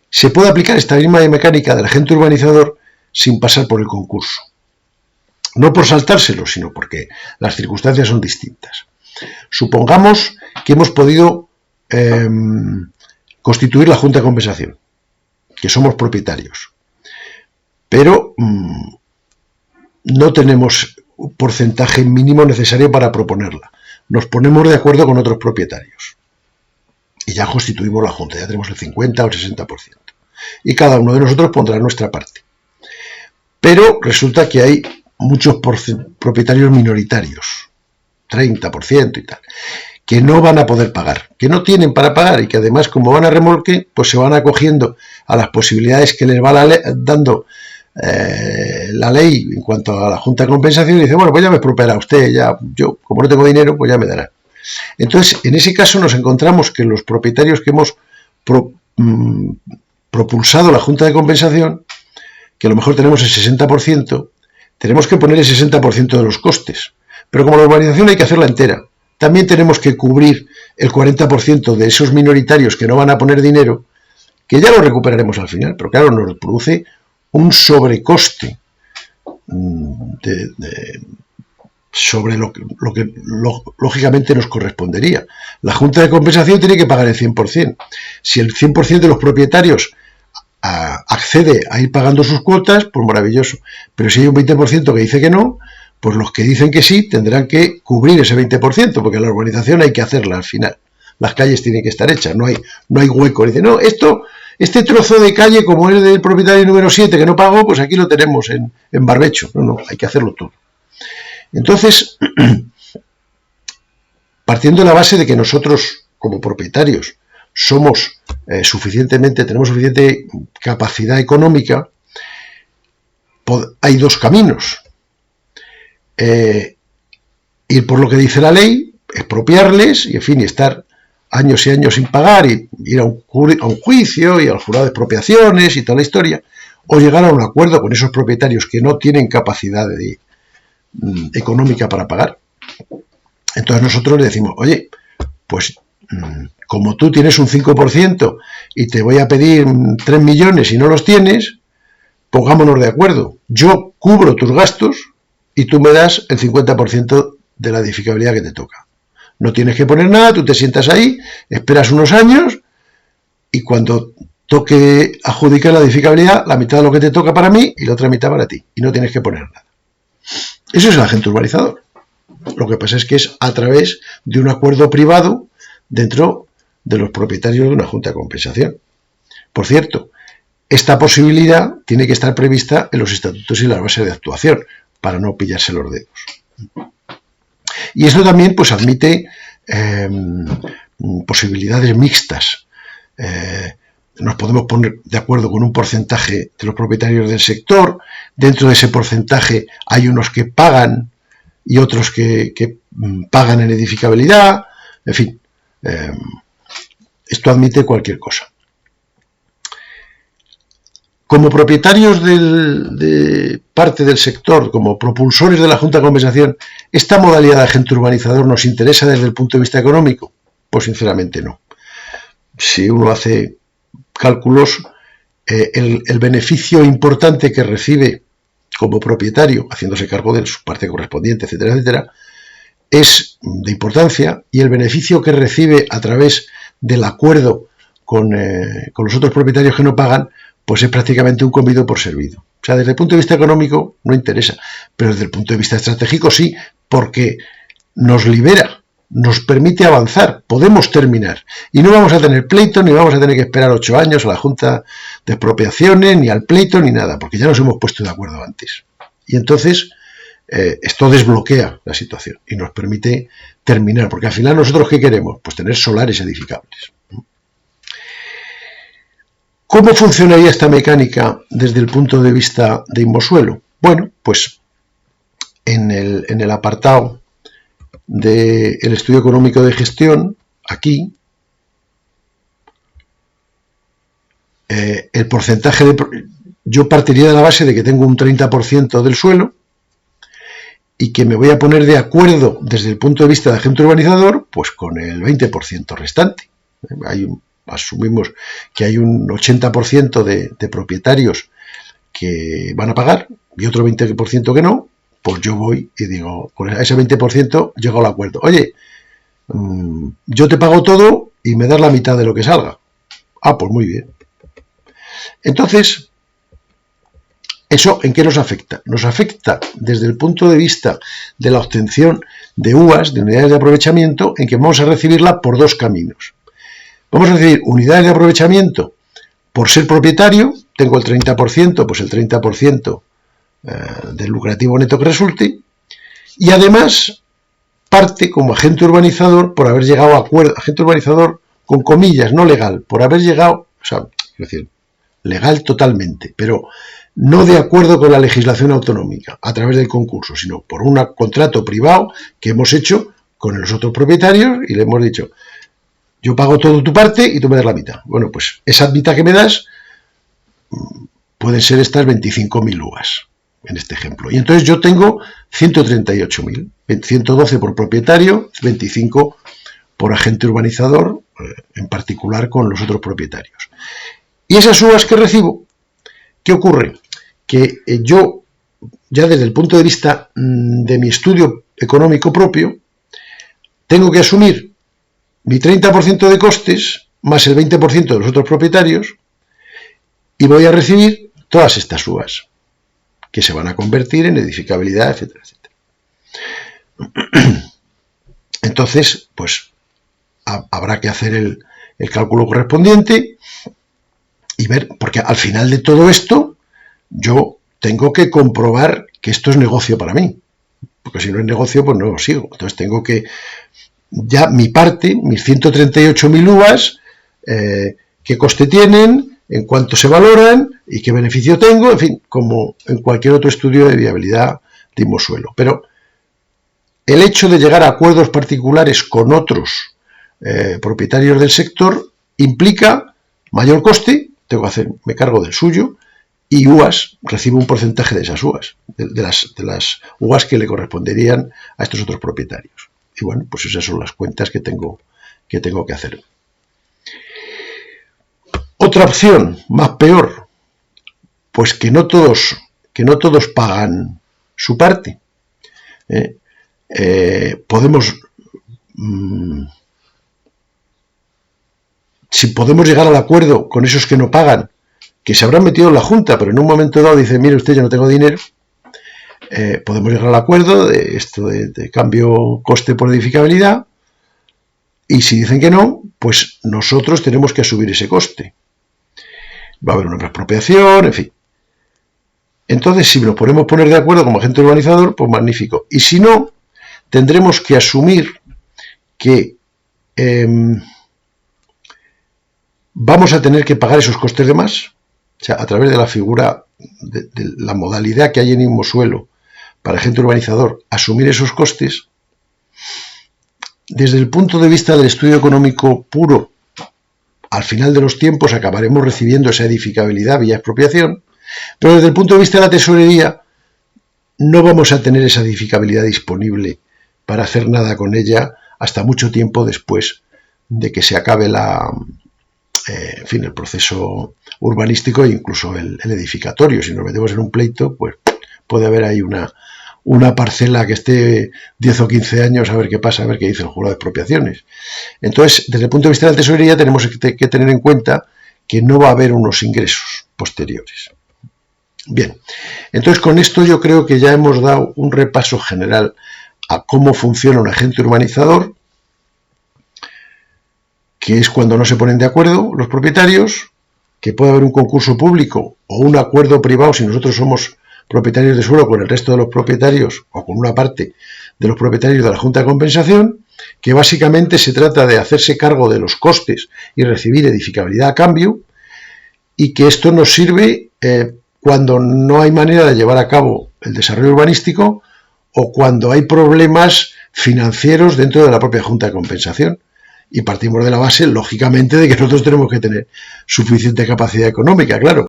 se puede aplicar esta misma mecánica del agente urbanizador sin pasar por el concurso. No por saltárselo, sino porque las circunstancias son distintas. Supongamos que hemos podido constituir la Junta de Compensación, que somos propietarios, pero no tenemos un porcentaje mínimo necesario para proponerla. Nos ponemos de acuerdo con otros propietarios y ya constituimos la Junta, ya tenemos el 50 o el 60%. Y cada uno de nosotros pondrá nuestra parte. Pero resulta que hay muchos propietarios minoritarios, 30% y tal, que no van a poder pagar, que no tienen para pagar y que además, como van a remolque, pues se van acogiendo a las posibilidades que les va dando la ley en cuanto a la Junta de Compensación y dice, bueno, pues ya me expropiará usted, ya yo como no tengo dinero, pues ya me dará. Entonces, en ese caso nos encontramos que los propietarios que hemos propulsado la Junta de Compensación, que a lo mejor tenemos el 60%, tenemos que poner el 60% de los costes. Pero como la urbanización hay que hacerla entera, también tenemos que cubrir el 40% de esos minoritarios que no van a poner dinero, que ya lo recuperaremos al final, pero claro, nos produce un sobrecoste sobre lo que lógicamente nos correspondería. La Junta de Compensación tiene que pagar el 100%. Si el 100% de los propietarios accede a ir pagando sus cuotas, pues maravilloso. Pero si hay un 20% que dice que no, pues los que dicen que sí tendrán que cubrir ese 20%, porque la urbanización hay que hacerla al final. Las calles tienen que estar hechas, no hay hueco. Dice, no, este trozo de calle, como es del propietario número 7 que no pagó, pues aquí lo tenemos en barbecho. No, hay que hacerlo todo. Entonces, partiendo de la base de que nosotros, como propietarios, tenemos suficiente capacidad económica, hay dos caminos. Ir por lo que dice la ley, expropiarles y, en fin, estar años y años sin pagar y ir a un juicio y al jurado de expropiaciones y toda la historia, o llegar a un acuerdo con esos propietarios que no tienen capacidad económica para pagar. Entonces nosotros le decimos, oye, pues como tú tienes un 5% y te voy a pedir 3 millones y no los tienes, pongámonos de acuerdo. Yo cubro tus gastos y tú me das el 50% de la edificabilidad que te toca. No tienes que poner nada, tú te sientas ahí, esperas unos años y cuando toque adjudicar la edificabilidad, la mitad de lo que te toca para mí y la otra mitad para ti. Y no tienes que poner nada. Eso es el agente urbanizador. Lo que pasa es que es a través de un acuerdo privado dentro de los propietarios de una Junta de Compensación. Por cierto, esta posibilidad tiene que estar prevista en los estatutos y las bases de actuación para no pillarse los dedos. Y esto también pues admite posibilidades mixtas. Nos podemos poner de acuerdo con un porcentaje de los propietarios del sector. Dentro de ese porcentaje hay unos que pagan y otros que pagan en edificabilidad. En fin, esto admite cualquier cosa. Como propietarios de parte del sector, como propulsores de la Junta de Compensación, ¿esta modalidad de agente urbanizador nos interesa desde el punto de vista económico? Pues sinceramente no. Si uno hace cálculos, el beneficio importante que recibe como propietario, haciéndose cargo de su parte correspondiente, etcétera, etcétera, es de importancia, y el beneficio que recibe a través del acuerdo con los otros propietarios que no pagan, pues es prácticamente un comido por servido. O sea, desde el punto de vista económico no interesa, pero desde el punto de vista estratégico sí, porque nos libera, nos permite avanzar, podemos terminar. Y no vamos a tener pleito, ni vamos a tener que esperar 8 años a la Junta de Expropiaciones, ni al pleito, ni nada, porque ya nos hemos puesto de acuerdo antes. Y entonces esto desbloquea la situación y nos permite terminar, porque al final nosotros ¿qué queremos? Pues tener solares edificables. ¿Cómo funcionaría esta mecánica desde el punto de vista de Inmosuelo? Bueno, pues en el apartado del estudio económico de gestión, aquí, el porcentaje yo partiría de la base de que tengo un 30% del suelo y que me voy a poner de acuerdo desde el punto de vista de agente urbanizador, pues con el 20% restante. Hay asumimos que hay un 80% de propietarios que van a pagar y otro 20% que no, pues yo voy y digo, con ese 20% llego al acuerdo. Oye, yo te pago todo y me das la mitad de lo que salga. Ah, pues muy bien. Entonces, ¿eso en qué nos afecta? Nos afecta desde el punto de vista de la obtención de UAS, de unidades de aprovechamiento, en que vamos a recibirla por dos caminos. Vamos a recibir unidades de aprovechamiento por ser propietario, tengo el 30%, pues el 30% del lucrativo neto que resulte, y además parte como agente urbanizador por haber llegado a acuerdo, agente urbanizador con comillas, no legal, por haber llegado, o sea, es decir, legal totalmente, pero no de acuerdo con la legislación autonómica a través del concurso, sino por un contrato privado que hemos hecho con los otros propietarios y le hemos dicho, yo pago todo tu parte y tú me das la mitad. Bueno, pues esa mitad que me das pueden ser estas 25.000 UVAs, en este ejemplo. Y entonces yo tengo 138.000, 112 por propietario, 25 por agente urbanizador, en particular con los otros propietarios. Y esas UVAs que recibo, ¿qué ocurre? Que yo, ya desde el punto de vista de mi estudio económico propio, tengo que asumir mi 30% de costes más el 20% de los otros propietarios y voy a recibir todas estas UVAs que se van a convertir en edificabilidad, etcétera, etcétera. Entonces, pues habrá que hacer el cálculo correspondiente y ver, porque al final de todo esto yo tengo que comprobar que esto es negocio para mí, porque si no es negocio, pues no lo sigo. Entonces tengo que, ya mi parte, mis 138.000 UVAs, qué coste tienen, en cuánto se valoran y qué beneficio tengo, en fin, como en cualquier otro estudio de viabilidad de inmuesuelo. Pero el hecho de llegar a acuerdos particulares con otros propietarios del sector implica mayor coste, tengo que hacer, me cargo del suyo, y UVAs, recibo un porcentaje de esas UVAs, de las UVAs que le corresponderían a estos otros propietarios. Y bueno, pues esas son las cuentas que tengo que hacer. Otra opción, más peor, pues que no todos pagan su parte. Si podemos llegar al acuerdo con esos que no pagan, que se habrán metido en la Junta, pero en un momento dado dicen, mire usted, yo no tengo dinero, podemos llegar al acuerdo de esto de cambio coste por edificabilidad, y si dicen que no, pues nosotros tenemos que asumir ese coste. Va a haber una expropiación, en fin. Entonces, si nos podemos poner de acuerdo como agente urbanizador, pues magnífico. Y si no, tendremos que asumir que vamos a tener que pagar esos costes de más, o sea, a través de la figura, de la modalidad que hay en inmuesuelo para agente urbanizador, asumir esos costes. Desde el punto de vista del estudio económico puro, al final de los tiempos acabaremos recibiendo esa edificabilidad vía expropiación, pero desde el punto de vista de la tesorería no vamos a tener esa edificabilidad disponible para hacer nada con ella hasta mucho tiempo después de que se acabe el proceso urbanístico e incluso el edificatorio. Si nos metemos en un pleito, pues puede haber ahí una parcela que esté 10 o 15 años a ver qué pasa, a ver qué dice el jurado de expropiaciones. Entonces, desde el punto de vista de la tesorería tenemos que tener en cuenta que no va a haber unos ingresos posteriores. Bien, entonces con esto yo creo que ya hemos dado un repaso general a cómo funciona un agente urbanizador, que es cuando no se ponen de acuerdo los propietarios, que puede haber un concurso público o un acuerdo privado si nosotros somos propietarios de suelo con el resto de los propietarios o con una parte de los propietarios de la Junta de Compensación, que básicamente se trata de hacerse cargo de los costes y recibir edificabilidad a cambio, y que esto nos sirve cuando no hay manera de llevar a cabo el desarrollo urbanístico o cuando hay problemas financieros dentro de la propia Junta de Compensación. Y partimos de la base, lógicamente, de que nosotros tenemos que tener suficiente capacidad económica, claro.